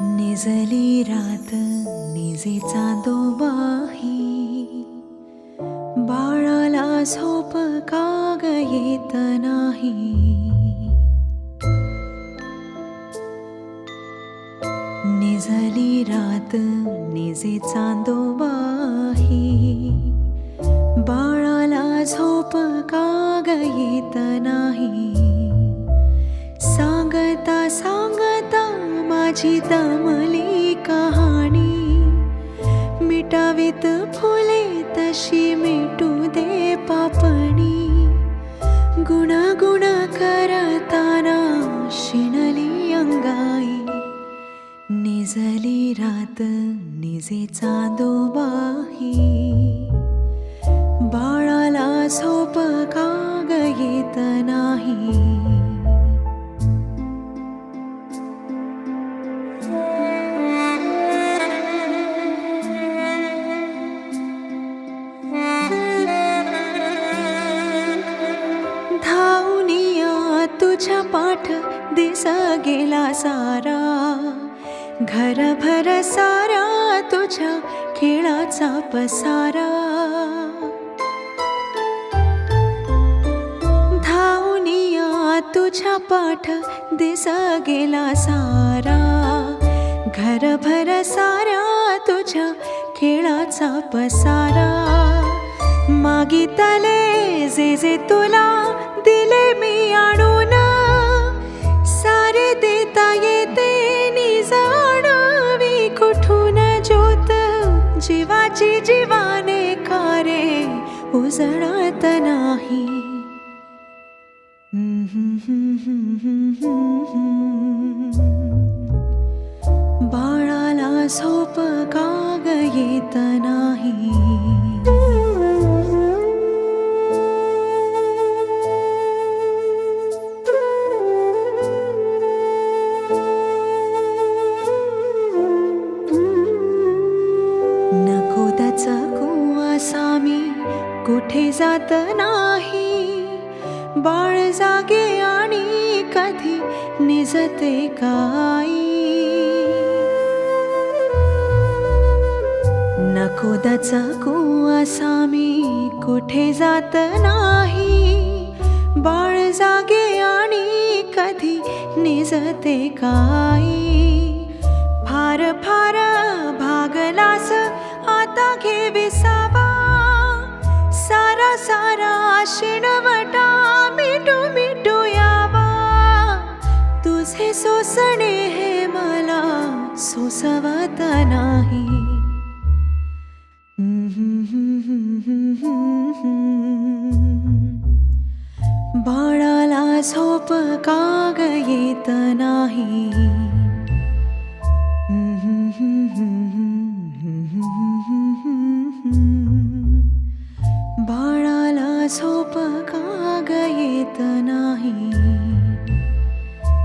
निजली रात निजे चांदोबाही, बाळाला झोप का ग येत नाही. निजली रात निजे चांदोबाही, बाळाला झोप का ग येत नाही. सांगता सांगता माझी दमली कहाणी, मिटावीत फुले तशी मिटू दे पापणी. गुणागुण करताना शिणली अंगाई, निजली रात निजे चांदोबाही, बाळाला झोप का ग येत नाही. धावनिया तुझ्या पाठ दिस गेला सारा, घरभर सारा तुझ्या खेळाचा पसारा. धावनिया तुझ्या पाठ दिस गेला सारा, घरभर सारा तुझ्या खेळाचा पसारा. मागितले जे जे तुला दिले मी आणून, सारे देता येते निज आणावी कुठून ज्योत. जीवाची जीवाने कारे उजळत नाही. बाळाला झोप का ग येत नाही. नको दचकू असामी कुठे जात नाही, बाळ जागे आणि कधी निजते काही. नको दचकू असामी कुठे जात नाही, बाळ जागे आणि कधी निजते काही. फार फार भागलास आता घे विसावा, सारा सारा शिणवटा मिटू मिटू यावा. तुझे सोसणे हे मला सोसवत नाही. बाळाला झोप का ग येत नाही.